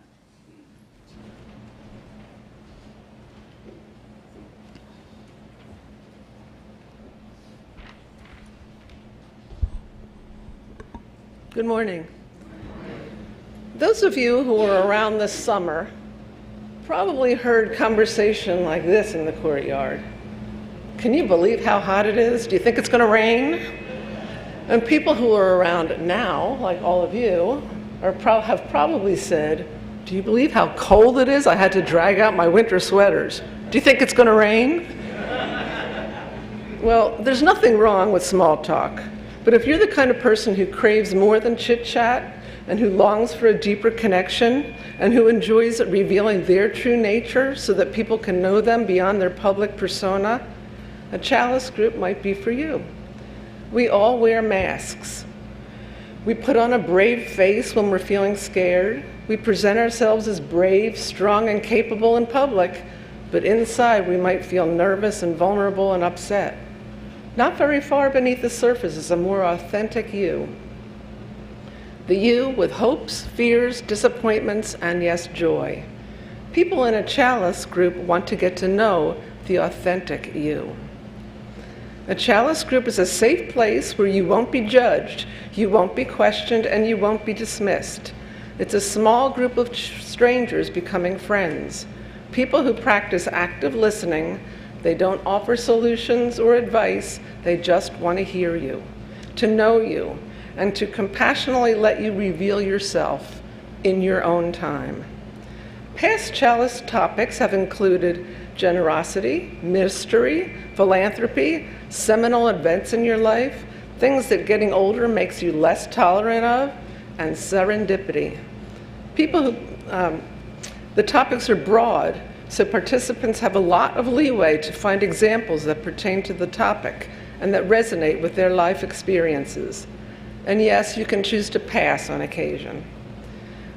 Good morning. Those of you who were around this summer probably heard conversation like this in the courtyard. Can you believe how hot it is? Do you think it's going to rain? And people who are around now, like all of you, have probably said, do you believe how cold it is? I had to drag out my winter sweaters. Do you think it's going to rain? Well, there's nothing wrong with small talk. But if you're the kind of person who craves more than chit-chat and who longs for a deeper connection and who enjoys revealing their true nature so that people can know them beyond their public persona, a Chalice group might be for you. We all wear masks. We put on a brave face when we're feeling scared. We present ourselves as brave, strong, and capable in public, but inside we might feel nervous and vulnerable and upset. Not very far beneath the surface is a more authentic you. The you with hopes, fears, disappointments, and yes, joy. People in a Chalice group want to get to know the authentic you. A Chalice group is a safe place where you won't be judged, you won't be questioned, and you won't be dismissed. It's a small group of strangers becoming friends. People who practice active listening. They don't offer solutions or advice, they just want to hear you, to know you, and to compassionately let you reveal yourself in your own time. Past Chalice topics have included generosity, mystery, philanthropy, seminal events in your life, things that getting older makes you less tolerant of, and serendipity. The topics are broad, so participants have a lot of leeway to find examples that pertain to the topic and that resonate with their life experiences. And yes, you can choose to pass on occasion.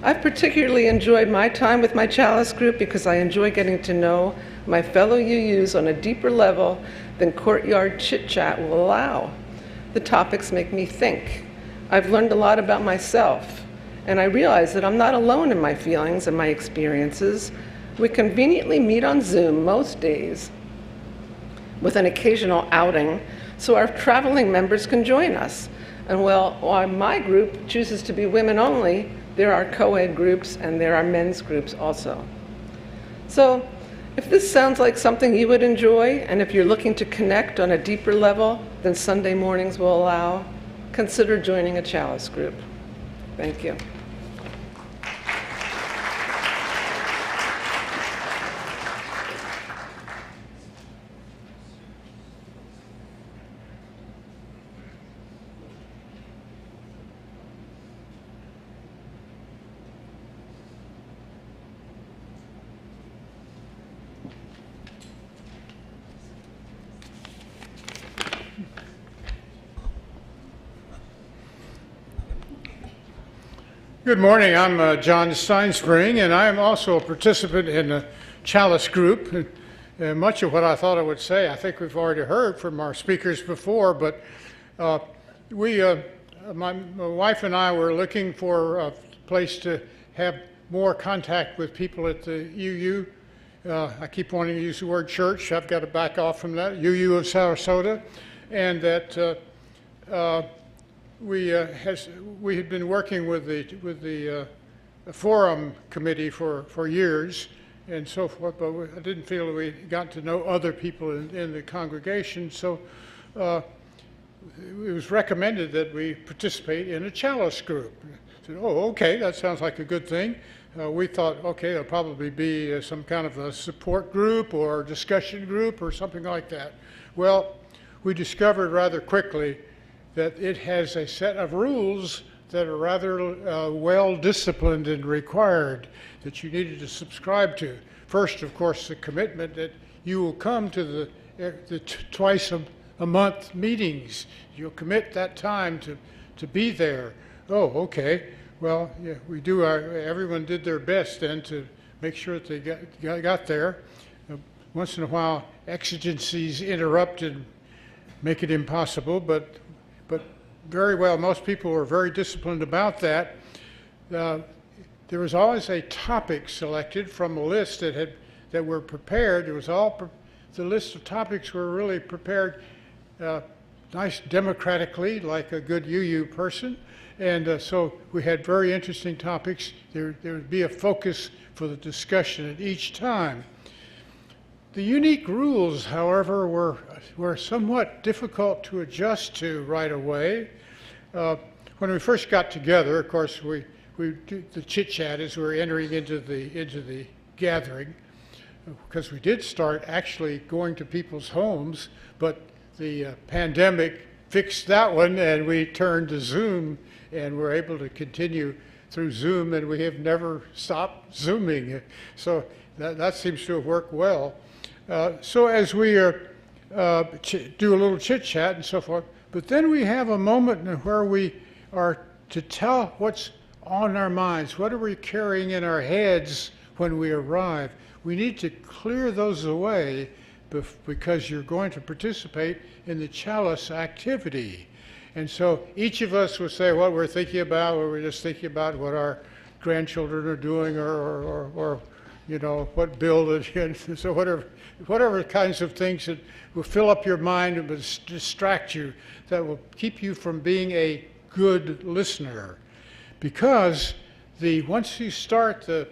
I've particularly enjoyed my time with my Chalice group because I enjoy getting to know my fellow UUs on a deeper level than courtyard chit-chat will allow. The topics make me think. I've learned a lot about myself, and I realize that I'm not alone in my feelings and my experiences. We conveniently meet on Zoom most days with an occasional outing so our traveling members can join us. And while my group chooses to be women only, there are co-ed groups and there are men's groups also. So if this sounds like something you would enjoy, and if you're looking to connect on a deeper level than Sunday mornings will allow, consider joining a Chalice group. Thank you. Good morning. I'm John Steinspring, and I am also a participant in the Chalice group. Much of what I thought I would say, I think we've already heard from our speakers before, but my wife and I were looking for a place to have more contact with people at the UU. I keep wanting to use the word church. I've got to back off from that. UU of Sarasota, and that we had been working with the forum committee for years and so forth, but I didn't feel we got to know other people in the congregation. So it was recommended that we participate in a Chalice group. I said, oh, okay, that sounds like a good thing. We thought, okay, it'll probably be some kind of a support group or discussion group or something like that. Well, we discovered rather quickly that it has a set of rules that are rather well disciplined and required that you needed to subscribe to. First, of course, the commitment that you will come to the twice a month meetings. You'll commit that time to be there. Oh, okay. Well, yeah, we do. Everyone did their best then to make sure that they got there. Once in a while, exigencies interrupt and make it impossible, but very well, most people were very disciplined about that. There was always a topic selected from a list that were prepared. It was the list of topics were really prepared nice democratically, like a good UU person. And so we had very interesting topics. There would be a focus for the discussion at each time. The unique rules, however, were somewhat difficult to adjust to right away. When we first got together, of course, we do the chit-chat as we were entering into the gathering, because we did start actually going to people's homes, but the pandemic fixed that one, and we turned to Zoom, and we're able to continue through Zoom, and we have never stopped Zooming. So that seems to have worked well. So as we do a little chit-chat and so forth, but then we have a moment where we are to tell what's on our minds. What are we carrying in our heads when we arrive? We need to clear those away because you're going to participate in the Chalice activity. And so each of us will say what we're thinking about, or we're just thinking about what our grandchildren are doing, or you know, what bill that, so whatever kinds of things that will fill up your mind and will distract you, that will keep you from being a good listener. Because once you start the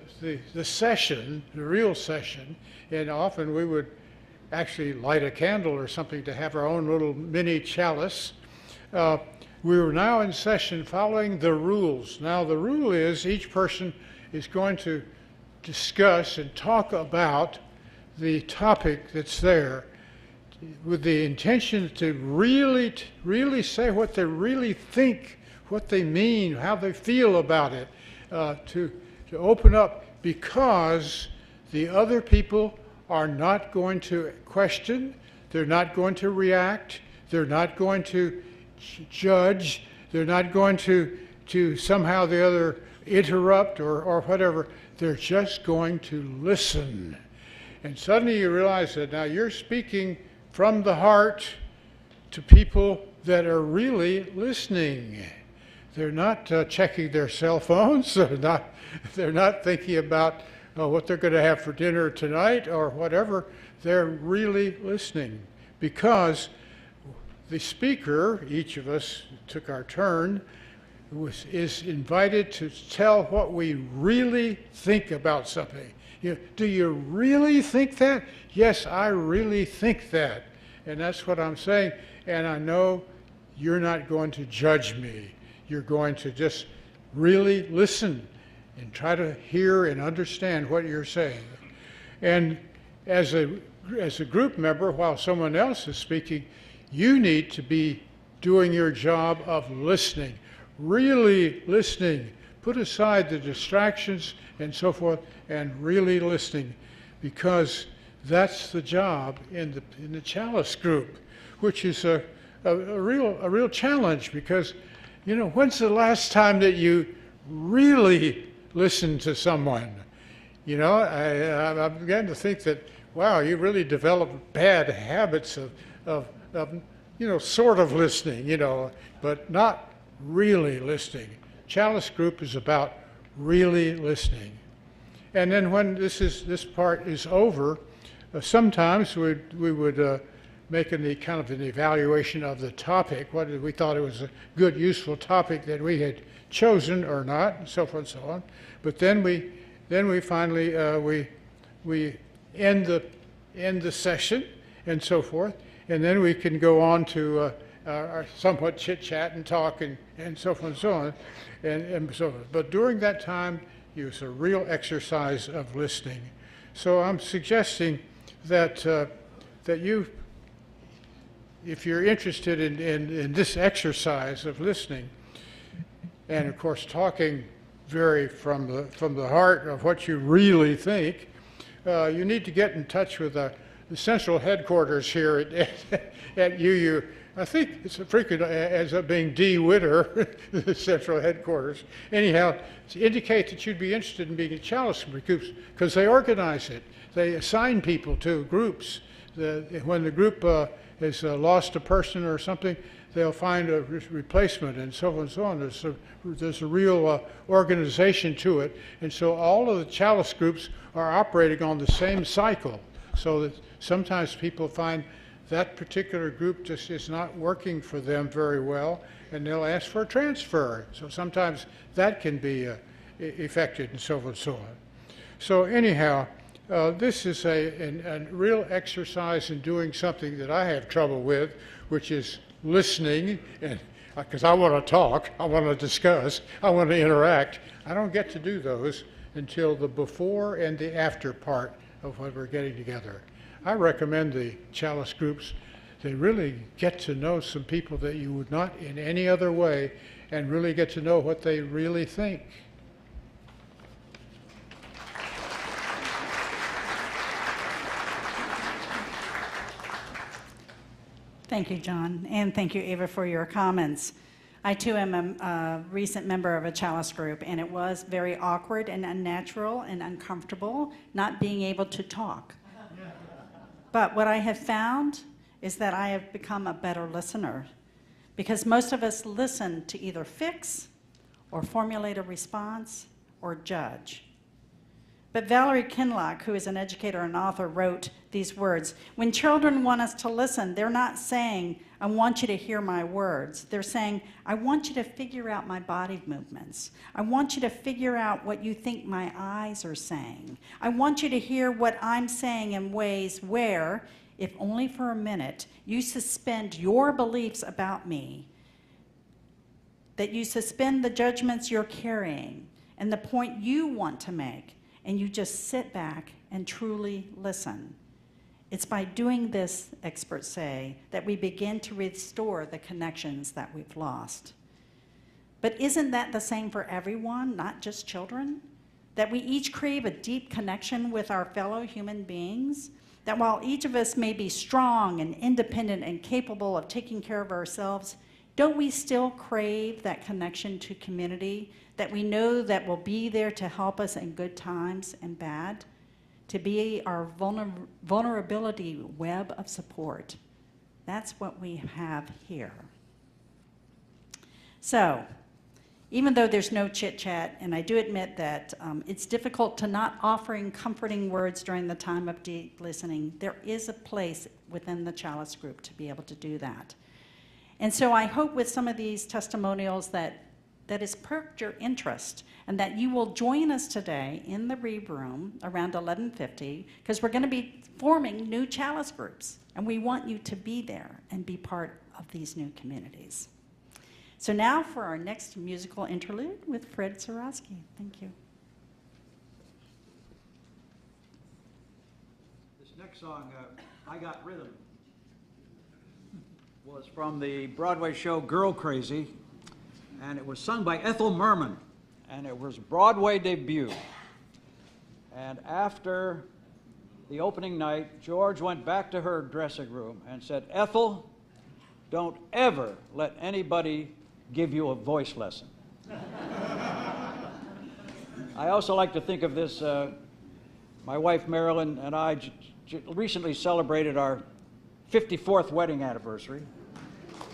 session, the real session, and often we would actually light a candle or something to have our own little mini chalice, we were now in session following the rules. Now the rule is each person is going to discuss and talk about the topic that's there with the intention to really say what they really think, what they mean, how they feel about it, to open up, because the other people are not going to question, they're not going to react, they're not going to judge, they're not going to somehow the other interrupt or whatever. They're just going to listen. And suddenly you realize that now you're speaking from the heart to people that are really listening. They're not checking their cell phones. They're not thinking about what they're going to have for dinner tonight or whatever. They're really listening, because the speaker, each of us took our turn, is invited to tell what we really think about something. Do you really think that? Yes, I really think that. And that's what I'm saying. And I know you're not going to judge me. You're going to just really listen and try to hear and understand what you're saying. And as a group member, while someone else is speaking, you need to be doing your job of listening, really listening. Put aside the distractions and so forth, and really listening, because that's the job in the Chalice group, which is a real challenge. Because, you know, when's the last time that you really listened to someone? You know, I began to think that, wow, you really developed bad habits of you know, sort of listening, you know, but not really listening. Chalice group is about really listening. And then when this part is over, sometimes we would make kind of an evaluation of the topic, whether we thought it was a good, useful topic that we had chosen or not, and so forth and so on. But then we finally we end the session and so forth, and then we can go on to our somewhat chit-chat and talk and so forth and so on. And so, but during that time, it's a real exercise of listening. So I'm suggesting that you, if you're interested in this exercise of listening, and of course talking very from the heart of what you really think, you need to get in touch with the central headquarters here at UU, I think it's frequent as being D. Witter, the central headquarters. Anyhow, to indicate that you'd be interested in being in Chalice groups, because they organize it. They assign people to groups. When the group has lost a person or something, they'll find a replacement and so on and so on. There's a real organization to it. And so all of the Chalice groups are operating on the same cycle, so that sometimes people find that particular group just is not working for them very well, and they'll ask for a transfer. So sometimes that can be effected and so on and so on. So anyhow, this is a real exercise in doing something that I have trouble with, which is listening, and because I want to talk, I want to discuss, I want to interact. I don't get to do those until the before and the after part of what we're getting together. I recommend the Chalice groups. They really get to know some people that you would not in any other way, and really get to know what they really think. Thank you, John, and thank you, Ava, for your comments. I too am a recent member of a Chalice group, and it was very awkward and unnatural and uncomfortable not being able to talk. But what I have found is that I have become a better listener, because most of us listen to either fix or formulate a response or judge. But Valerie Kinlock, who is an educator and author, wrote these words: when children want us to listen, they're not saying, I want you to hear my words. They're saying, I want you to figure out my body movements. I want you to figure out what you think my eyes are saying. I want you to hear what I'm saying in ways where, if only for a minute, you suspend your beliefs about me, that you suspend the judgments you're carrying and the point you want to make, and you just sit back and truly listen. It's by doing this, experts say, that we begin to restore the connections that we've lost. But isn't that the same for everyone, not just children? That we each crave a deep connection with our fellow human beings? That while each of us may be strong and independent and capable of taking care of ourselves, don't we still crave that connection to community that we know that will be there to help us in good times and bad? To be our vulnerability web of support. That's what we have here. So, even though there's no chit-chat, and I do admit that it's difficult to not offering comforting words during the time of deep listening, there is a place within the Chalice group to be able to do that. And so I hope with some of these testimonials that has perked your interest, and that you will join us today in the Reeb Room around 11:50, because we're going to be forming new Chalice groups, and we want you to be there and be part of these new communities. So now for our next musical interlude with Fred Sirasky. Thank you. This next song, I Got Rhythm, was from the Broadway show Girl Crazy, and it was sung by Ethel Merman, and it was Broadway debut. And after the opening night, George went back to her dressing room and said, Ethel, don't ever let anybody give you a voice lesson. I also like to think of this, my wife Marilyn and I recently celebrated our 54th wedding anniversary.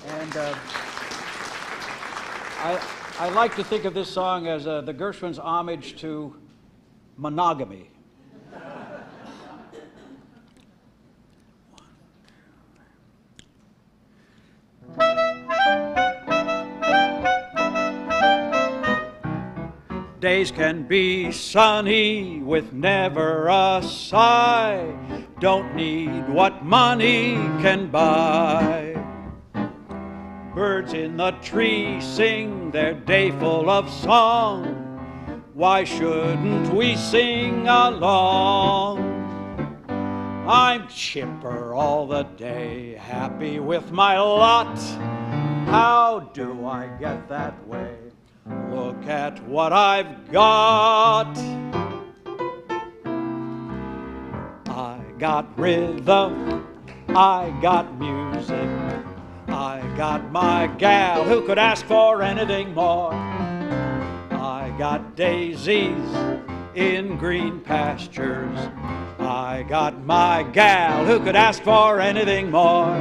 And I like to think of this song as the Gershwin's homage to monogamy. Days can be sunny with never a sigh. Don't need what money can buy. Birds in the tree sing their day full of song. Why shouldn't we sing along? I'm chipper all the day, happy with my lot. How do I get that way? Look at what I've got. I got rhythm, I got music, I got my gal who could ask for anything more. I got daisies in green pastures, I got my gal who could ask for anything more.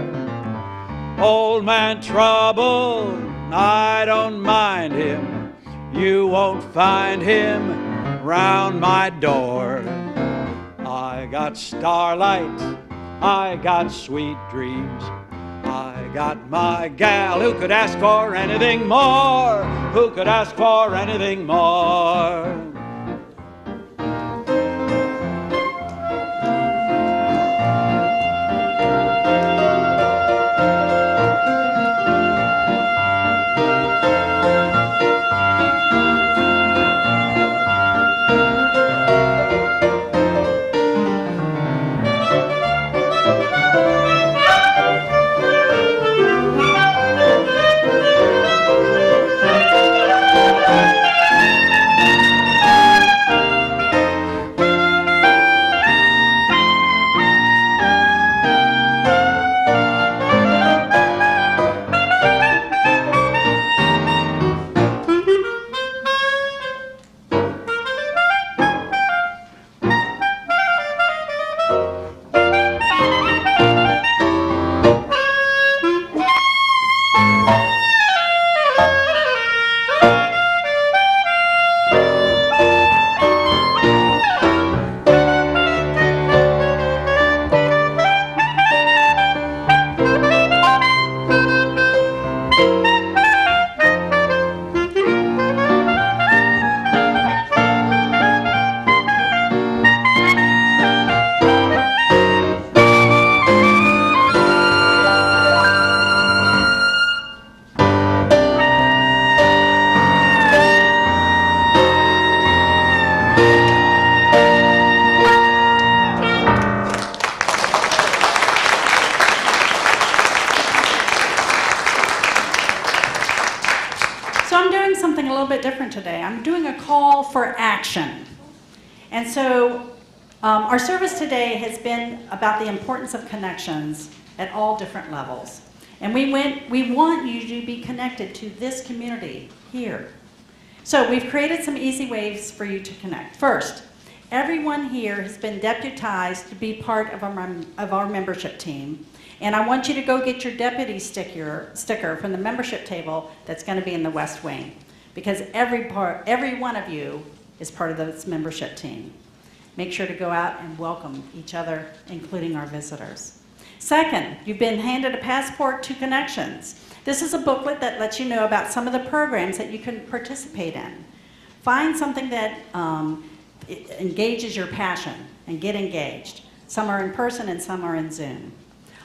Old man Trouble, I don't mind him, you won't find him round my door. I got starlight, I got sweet dreams, I got my gal who could ask for anything more, who could ask for anything more. Today. I'm doing a call for action. And so our service today has been about the importance of connections at all different levels. And we want you to be connected to this community here. So we've created some easy ways for you to connect. First, everyone here has been deputized to be part of our membership team. And I want you to go get your deputy sticker from the membership table that's going to be in the West Wing. Because every one of you is part of this membership team. Make sure to go out and welcome each other, including our visitors. Second, you've been handed a passport to Connections. This is a booklet that lets you know about some of the programs that you can participate in. Find something that engages your passion and get engaged. Some are in person and some are in Zoom.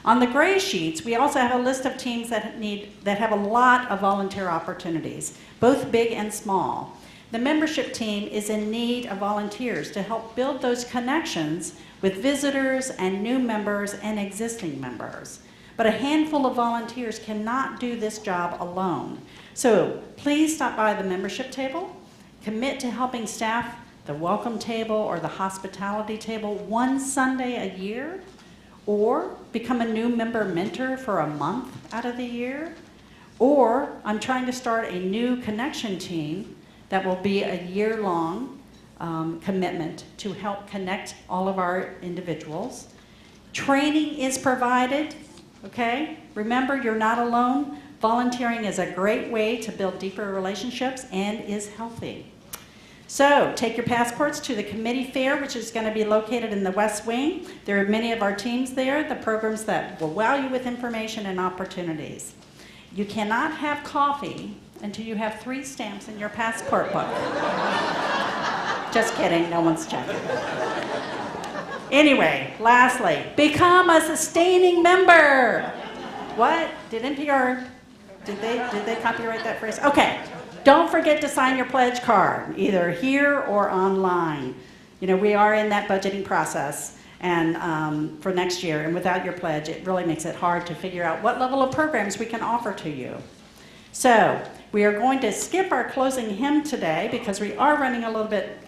On the gray sheets, we also have a list of teams that have a lot of volunteer opportunities, both big and small. The membership team is in need of volunteers to help build those connections with visitors and new members and existing members. But a handful of volunteers cannot do this job alone. So please stop by the membership table, commit to helping staff the welcome table or the hospitality table one Sunday a year, or become a new member mentor for a month out of the year. Or I'm trying to start a new connection team that will be a year-long commitment to help connect all of our individuals. Training is provided, okay? Remember, you're not alone. Volunteering is a great way to build deeper relationships and is healthy. So take your passports to the committee fair, which is going to be located in the West Wing. There are many of our teams there, the programs that will wow you with information and opportunities. You cannot have coffee until you have 3 stamps in your passport book. Just kidding, no one's checking. Anyway, lastly, become a sustaining member. What? Did NPR, did they copyright that phrase? Okay. Don't forget to sign your pledge card, either here or online. You know, we are in that budgeting process and for next year, and without your pledge, it really makes it hard to figure out what level of programs we can offer to you. So, We are going to skip our closing hymn today because we are running a little bit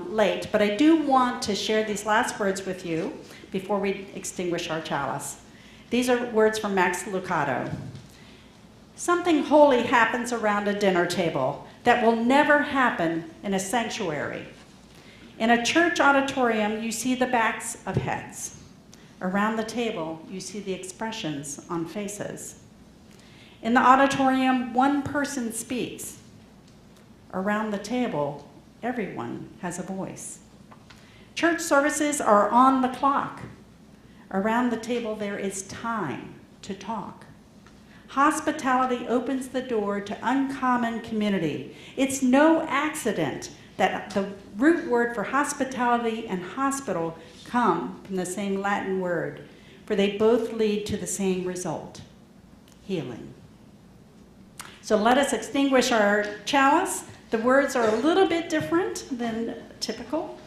late, but I do want to share these last words with you before we extinguish our chalice. These are words from Max Lucado. Something holy happens around a dinner table that will never happen in a sanctuary. In a church auditorium, you see the backs of heads. Around the table, you see the expressions on faces. In the auditorium, one person speaks. Around the table, everyone has a voice. Church services are on the clock. Around the table, there is time to talk. Hospitality opens the door to uncommon community. It's no accident that the root word for hospitality and hospital come from the same Latin word, for they both lead to the same result, healing. So let us extinguish our chalice. The words are a little bit different than typical.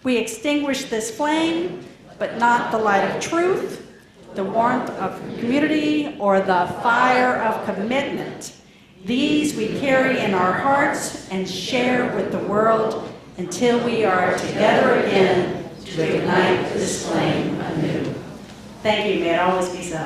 We extinguish this flame, but not the light of truth, the warmth of community, or the fire of commitment. These we carry in our hearts and share with the world until we are together again to ignite this flame anew. Thank you. May it always be so.